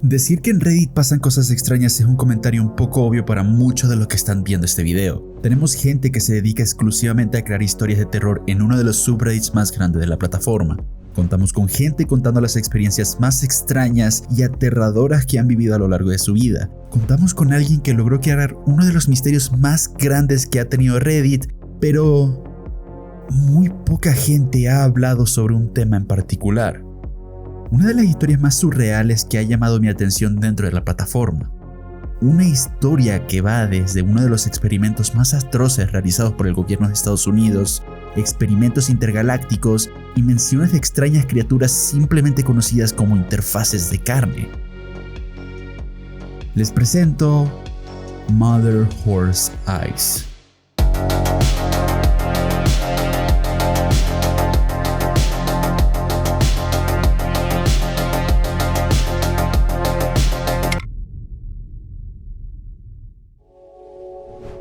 Decir que en Reddit pasan cosas extrañas es un comentario un poco obvio para muchos de los que están viendo este video. Tenemos gente que se dedica exclusivamente a crear historias de terror en uno de los subreddits más grandes de la plataforma. Contamos con gente contando las experiencias más extrañas y aterradoras que han vivido a lo largo de su vida. Contamos con alguien que logró crear uno de los misterios más grandes que ha tenido Reddit, pero muy poca gente ha hablado sobre un tema en particular. Una de las historias más surreales que ha llamado mi atención dentro de la plataforma. Una historia que va desde uno de los experimentos más atroces realizados por el gobierno de Estados Unidos, experimentos intergalácticos y menciones de extrañas criaturas simplemente conocidas como interfaces de carne. Les presento Mother Horse Eyes.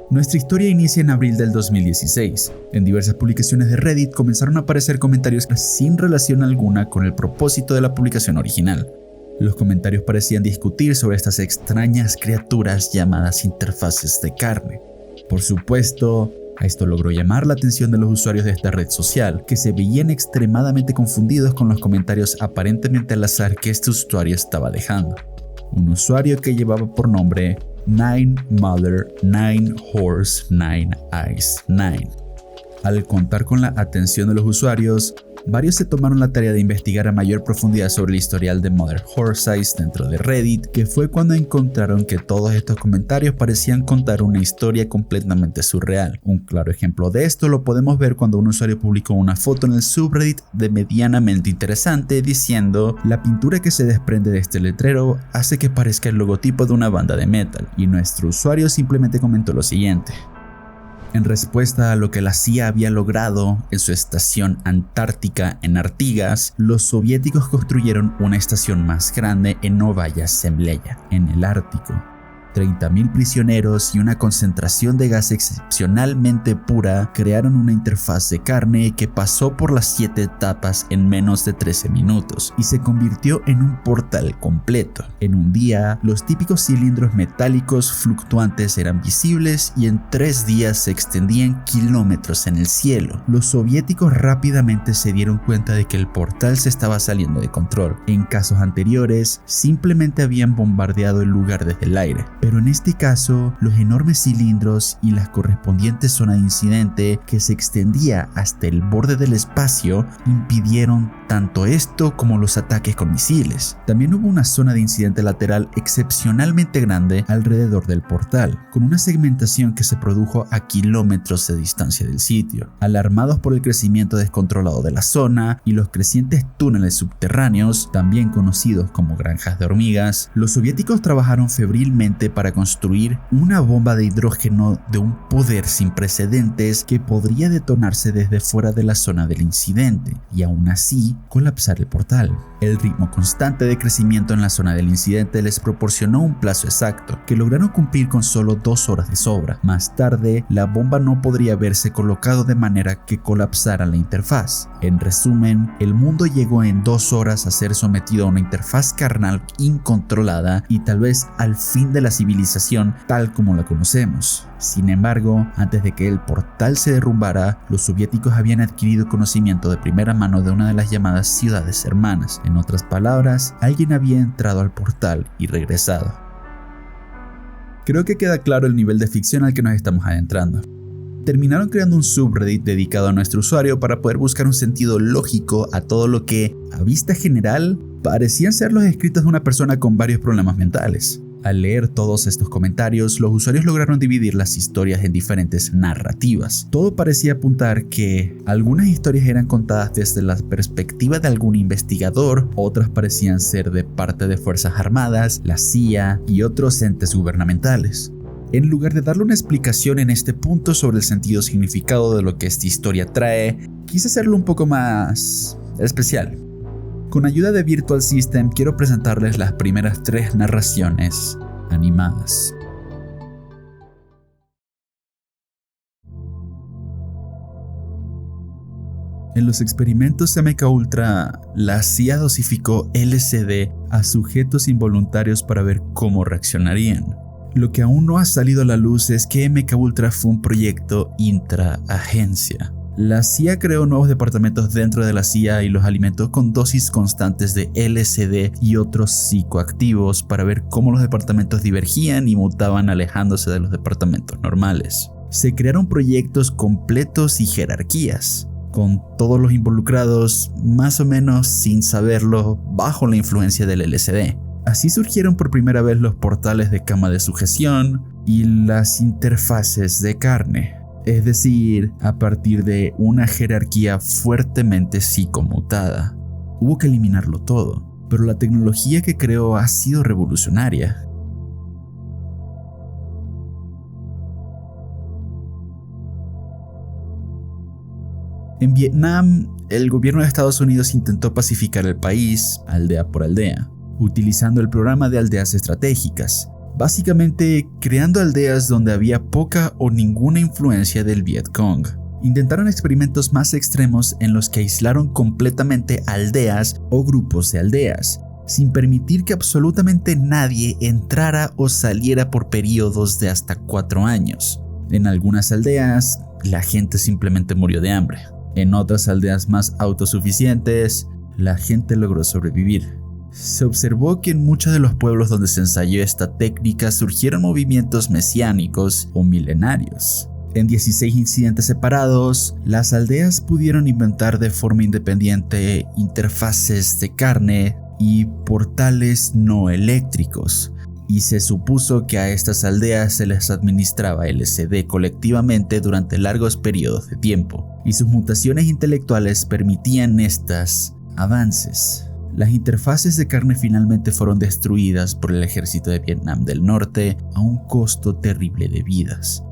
Nuestra historia inicia en abril del 2016. En diversas publicaciones de Reddit comenzaron a aparecer comentarios sin relación alguna con el propósito de la publicación original. Los comentarios parecían discutir sobre estas extrañas criaturas llamadas interfaces de carne. Por supuesto, a esto logró llamar la atención de los usuarios de esta red social, que se veían extremadamente confundidos con los comentarios aparentemente al azar que este usuario estaba dejando. Un usuario que llevaba por nombre 9 Mother, 9 Horse, 9 Eyes, 9. Al contar con la atención de los usuarios, varios se tomaron la tarea de investigar a mayor profundidad sobre el historial de Mother Horse Eyes dentro de Reddit, que fue cuando encontraron que todos estos comentarios parecían contar una historia completamente surreal. Un claro ejemplo de esto lo podemos ver cuando un usuario publicó una foto en el subreddit de medianamente interesante diciendo: la pintura que se desprende de este letrero hace que parezca el logotipo de una banda de metal, y nuestro usuario simplemente comentó lo siguiente: en respuesta a lo que la CIA había logrado en su estación antártica en Artigas, los soviéticos construyeron una estación más grande en Novaya Zemlya, en el Ártico. 30.000 prisioneros y una concentración de gas excepcionalmente pura crearon una interfaz de carne que pasó por las 7 etapas en menos de 13 minutos y se convirtió en un portal completo. En un día, los típicos cilindros metálicos fluctuantes eran visibles y en 3 días se extendían kilómetros en el cielo. Los soviéticos rápidamente se dieron cuenta de que el portal se estaba saliendo de control. En casos anteriores, simplemente habían bombardeado el lugar desde el aire. Pero en este caso, los enormes cilindros y la correspondiente zona de incidente que se extendía hasta el borde del espacio impidieron tanto esto como los ataques con misiles. También hubo una zona de incidente lateral excepcionalmente grande alrededor del portal, con una segmentación que se produjo a kilómetros de distancia del sitio. Alarmados por el crecimiento descontrolado de la zona y los crecientes túneles subterráneos, también conocidos como granjas de hormigas, los soviéticos trabajaron febrilmente para construir una bomba de hidrógeno de un poder sin precedentes que podría detonarse desde fuera de la zona del incidente y aún así colapsar el portal. El ritmo constante de crecimiento en la zona del incidente les proporcionó un plazo exacto, que lograron cumplir con solo 2 horas de sobra. Más tarde, la bomba no podría haberse colocado de manera que colapsara la interfaz. En resumen, el mundo llegó en 2 horas a ser sometido a una interfaz carnal incontrolada y tal vez al fin de la civilización tal como la conocemos. Sin embargo, antes de que el portal se derrumbara, los soviéticos habían adquirido conocimiento de primera mano de una de las llamadas ciudades hermanas. En otras palabras, alguien había entrado al portal y regresado. Creo que queda claro el nivel de ficción al que nos estamos adentrando. Terminaron creando un subreddit dedicado a nuestro usuario para poder buscar un sentido lógico a todo lo que, a vista general, parecían ser los escritos de una persona con varios problemas mentales. Al leer todos estos comentarios, los usuarios lograron dividir las historias en diferentes narrativas. Todo parecía apuntar que algunas historias eran contadas desde la perspectiva de algún investigador, otras parecían ser de parte de fuerzas armadas, la CIA y otros entes gubernamentales. En lugar de darle una explicación en este punto sobre el sentido significado de lo que esta historia trae, quise hacerlo un poco más especial. Con ayuda de Virtual System quiero presentarles las primeras 3 narraciones animadas. En los experimentos MKUltra, la CIA dosificó LSD a sujetos involuntarios para ver cómo reaccionarían. Lo que aún no ha salido a la luz es que MKUltra fue un proyecto intraagencia. La CIA creó nuevos departamentos dentro de la CIA y los alimentó con dosis constantes de LSD y otros psicoactivos para ver cómo los departamentos divergían y mutaban alejándose de los departamentos normales. Se crearon proyectos completos y jerarquías, con todos los involucrados más o menos sin saberlo bajo la influencia del LSD. Así surgieron por primera vez los portales de cama de sujeción y las interfaces de carne. Es decir, a partir de una jerarquía fuertemente psicomutada. Hubo que eliminarlo todo, pero la tecnología que creó ha sido revolucionaria. En Vietnam, el gobierno de Estados Unidos intentó pacificar el país, aldea por aldea, utilizando el programa de aldeas estratégicas. Básicamente, creando aldeas donde había poca o ninguna influencia del Vietcong. Intentaron experimentos más extremos en los que aislaron completamente aldeas o grupos de aldeas, sin permitir que absolutamente nadie entrara o saliera por periodos de hasta 4 años. En algunas aldeas, la gente simplemente murió de hambre. En otras aldeas más autosuficientes, la gente logró sobrevivir. Se observó que en muchos de los pueblos donde se ensayó esta técnica surgieron movimientos mesiánicos o milenarios. En 16 incidentes separados, las aldeas pudieron inventar de forma independiente interfaces de carne y portales no eléctricos, y se supuso que a estas aldeas se les administraba LSD colectivamente durante largos periodos de tiempo, y sus mutaciones intelectuales permitían estos avances. Las interfaces de carne finalmente fueron destruidas por el ejército de Vietnam del Norte a un costo terrible de vidas.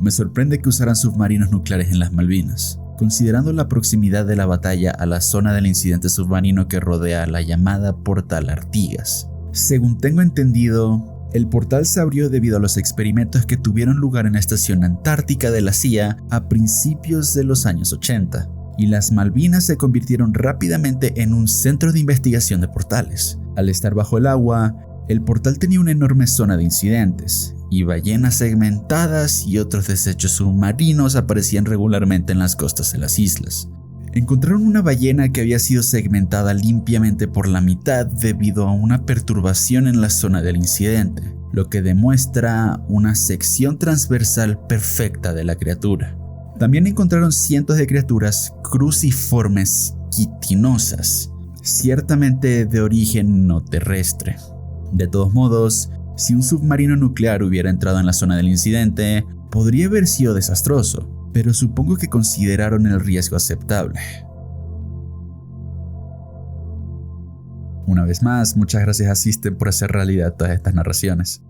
Me sorprende que usaran submarinos nucleares en las Malvinas, considerando la proximidad de la batalla a la zona del incidente submarino que rodea la llamada Portal Artigas. Según tengo entendido, el portal se abrió debido a los experimentos que tuvieron lugar en la estación antártica de la CIA a principios de los años 80, y las Malvinas se convirtieron rápidamente en un centro de investigación de portales. Al estar bajo el agua, el portal tenía una enorme zona de incidentes, y ballenas segmentadas y otros desechos submarinos aparecían regularmente en las costas de las islas. Encontraron una ballena que había sido segmentada limpiamente por la mitad debido a una perturbación en la zona del incidente, lo que demuestra una sección transversal perfecta de la criatura. También encontraron cientos de criaturas cruciformes quitinosas, ciertamente de origen no terrestre. De todos modos, si un submarino nuclear hubiera entrado en la zona del incidente, podría haber sido desastroso, pero supongo que consideraron el riesgo aceptable. Una vez más, muchas gracias a System por hacer realidad todas estas narraciones.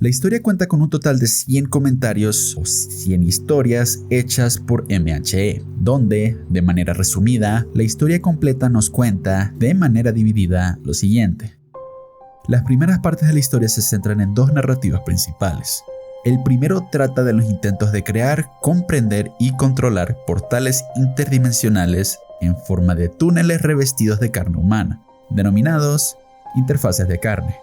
La historia cuenta con un total de 100 comentarios o 100 historias hechas por MHE, donde, de manera resumida, la historia completa nos cuenta, de manera dividida, lo siguiente. Las primeras partes de la historia se centran en 2 narrativas principales. El primero trata de los intentos de crear, comprender y controlar portales interdimensionales en forma de túneles revestidos de carne humana, denominados interfaces de carne,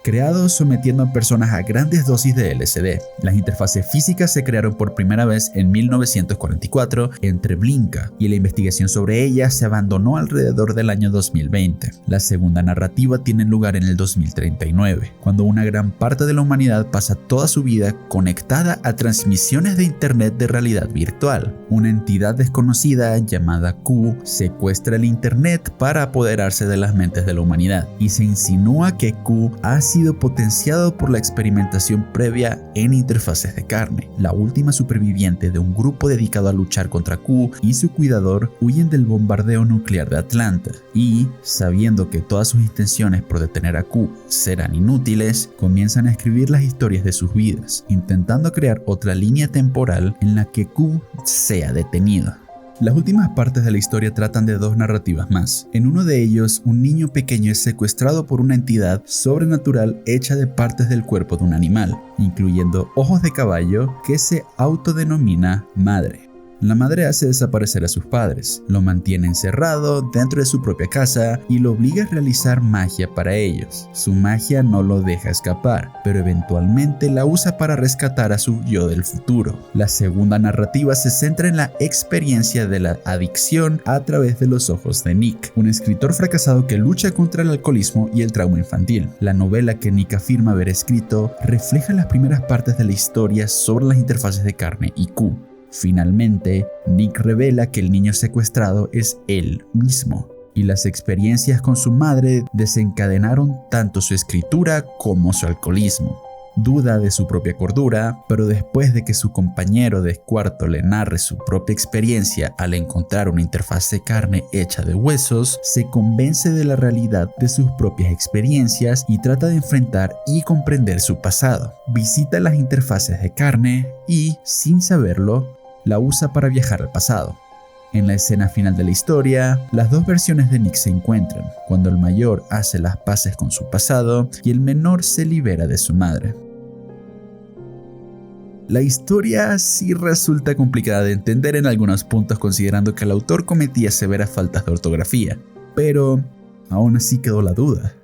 creados sometiendo a personas a grandes dosis de LSD. Las interfaces físicas se crearon por primera vez en 1944 en Treblinka y la investigación sobre ellas se abandonó alrededor del año 2020. La segunda narrativa tiene lugar en el 2039, cuando una gran parte de la humanidad pasa toda su vida conectada a transmisiones de internet de realidad virtual. Una entidad desconocida llamada Q secuestra el internet para apoderarse de las mentes de la humanidad y se insinúa que Q ha sido potenciado por la experimentación previa en interfaces de carne. La última superviviente de un grupo dedicado a luchar contra Q y su cuidador huyen del bombardeo nuclear de Atlanta y, sabiendo que todas sus intenciones por detener a Q serán inútiles, comienzan a escribir las historias de sus vidas, intentando crear otra línea temporal en la que Q sea detenido. Las últimas partes de la historia tratan de dos narrativas más. En uno de ellos, un niño pequeño es secuestrado por una entidad sobrenatural hecha de partes del cuerpo de un animal, incluyendo ojos de caballo, que se autodenomina madre. La madre hace desaparecer a sus padres, lo mantiene encerrado dentro de su propia casa y lo obliga a realizar magia para ellos. Su magia no lo deja escapar, pero eventualmente la usa para rescatar a su yo del futuro. La segunda narrativa se centra en la experiencia de la adicción a través de los ojos de Nick, un escritor fracasado que lucha contra el alcoholismo y el trauma infantil. La novela que Nick afirma haber escrito refleja las primeras partes de la historia sobre las interfaces de carne y Q. Finalmente, Nick revela que el niño secuestrado es él mismo, y las experiencias con su madre desencadenaron tanto su escritura como su alcoholismo. Duda de su propia cordura, pero después de que su compañero de cuarto le narre su propia experiencia al encontrar una interfaz de carne hecha de huesos, se convence de la realidad de sus propias experiencias y trata de enfrentar y comprender su pasado. Visita las interfaces de carne y, sin saberlo, la usa para viajar al pasado. En la escena final de la historia, las dos versiones de Nick se encuentran, cuando el mayor hace las paces con su pasado y el menor se libera de su madre. La historia sí resulta complicada de entender en algunos puntos, considerando que el autor cometía severas faltas de ortografía, pero aún así quedó la duda.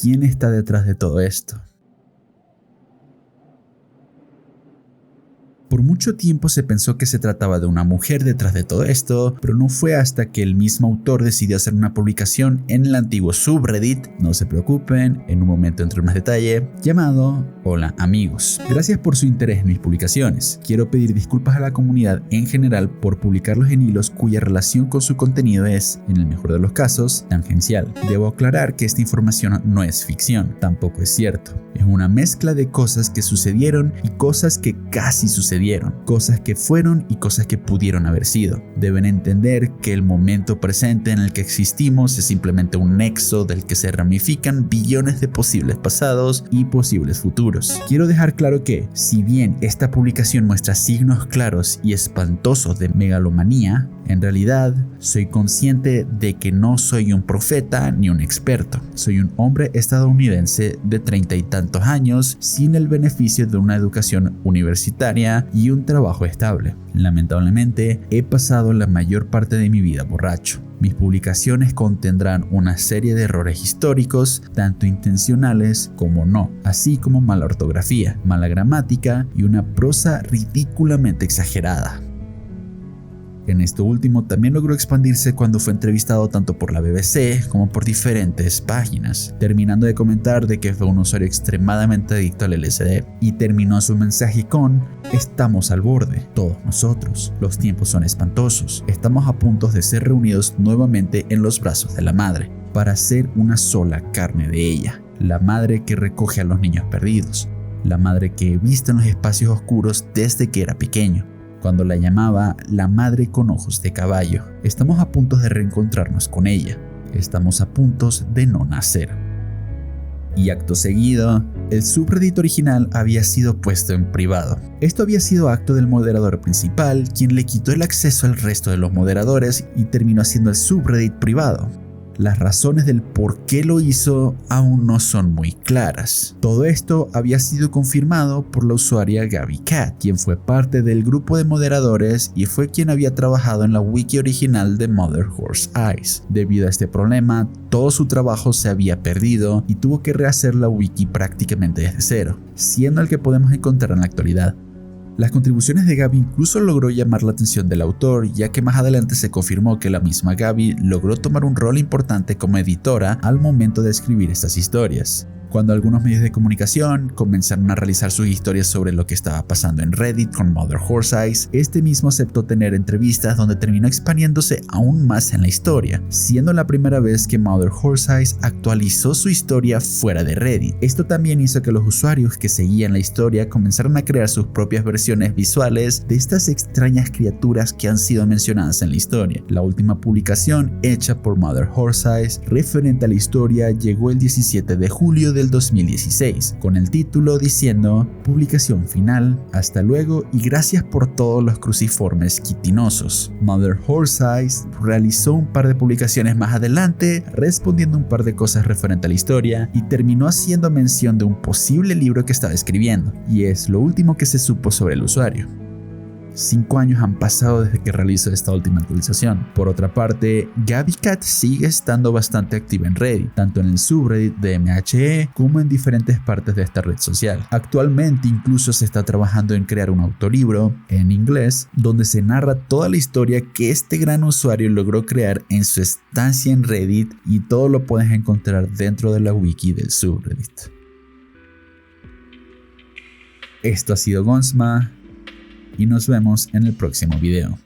¿Quién está detrás de todo esto? Por mucho tiempo se pensó que se trataba de una mujer detrás de todo esto, pero no fue hasta que el mismo autor decidió hacer una publicación en el antiguo subreddit, no se preocupen, en un momento entro en más detalle, llamado Hola amigos. Gracias por su interés en mis publicaciones. Quiero pedir disculpas a la comunidad en general por publicarlos en hilos cuya relación con su contenido es, en el mejor de los casos, tangencial. Debo aclarar que esta información no es ficción, tampoco es cierto. Es una mezcla de cosas que sucedieron y cosas que casi sucedieron, cosas que fueron y cosas que pudieron haber sido. Deben entender que el momento presente en el que existimos es simplemente un nexo del que se ramifican billones de posibles pasados y posibles futuros. Quiero dejar claro que, si bien esta publicación muestra signos claros y espantosos de megalomanía, en realidad soy consciente de que no soy un profeta ni un experto. Soy un hombre estadounidense de 30 y tantos años sin el beneficio de una educación universitaria y un trabajo estable. Lamentablemente, he pasado la mayor parte de mi vida borracho. Mis publicaciones contendrán una serie de errores históricos, tanto intencionales como no, así como mala ortografía, mala gramática y una prosa ridículamente exagerada. En esto último también logró expandirse cuando fue entrevistado tanto por la BBC como por diferentes páginas, terminando de comentar de que fue un usuario extremadamente adicto al LSD, y terminó su mensaje con: estamos al borde, todos nosotros, los tiempos son espantosos, estamos a punto de ser reunidos nuevamente en los brazos de la madre, para ser una sola carne de ella, la madre que recoge a los niños perdidos, la madre que he visto en los espacios oscuros desde que era pequeño, cuando la llamaba la madre con ojos de caballo. Estamos a punto de reencontrarnos con ella. Estamos a punto de no nacer. Y acto seguido, el subreddit original había sido puesto en privado. Esto había sido acto del moderador principal, quien le quitó el acceso al resto de los moderadores y terminó haciendo el subreddit privado. Las razones del por qué lo hizo aún no son muy claras. Todo esto había sido confirmado por la usuaria Gabby Cat, quien fue parte del grupo de moderadores y fue quien había trabajado en la wiki original de Mother Horse Eyes. Debido a este problema, todo su trabajo se había perdido y tuvo que rehacer la wiki prácticamente desde cero, siendo el que podemos encontrar en la actualidad. Las contribuciones de Gabby incluso logró llamar la atención del autor, ya que más adelante se confirmó que la misma Gabby logró tomar un rol importante como editora al momento de escribir estas historias. Cuando algunos medios de comunicación comenzaron a realizar sus historias sobre lo que estaba pasando en Reddit con Mother Horse Eyes, este mismo aceptó tener entrevistas donde terminó expandiéndose aún más en la historia, siendo la primera vez que Mother Horse Eyes actualizó su historia fuera de Reddit. Esto también hizo que los usuarios que seguían la historia comenzaran a crear sus propias versiones visuales de estas extrañas criaturas que han sido mencionadas en la historia. La última publicación hecha por Mother Horse Eyes referente a la historia llegó el 17 de julio de del 2016, con el título diciendo: publicación final, hasta luego y gracias por todos los cruciformes quitinosos. Mother Horseeyes realizó un par de publicaciones más adelante, respondiendo un par de cosas referente a la historia, y terminó haciendo mención de un posible libro que estaba escribiendo, y es lo último que se supo sobre el usuario. 5 años han pasado desde que realizó esta última actualización. Por otra parte, GabbyCat sigue estando bastante activa en Reddit, tanto en el subreddit de MHE como en diferentes partes de esta red social. Actualmente incluso se está trabajando en crear un autolibro en inglés donde se narra toda la historia que este gran usuario logró crear en su estancia en Reddit, y todo lo puedes encontrar dentro de la wiki del subreddit. Esto ha sido Gonsma, y nos vemos en el próximo video.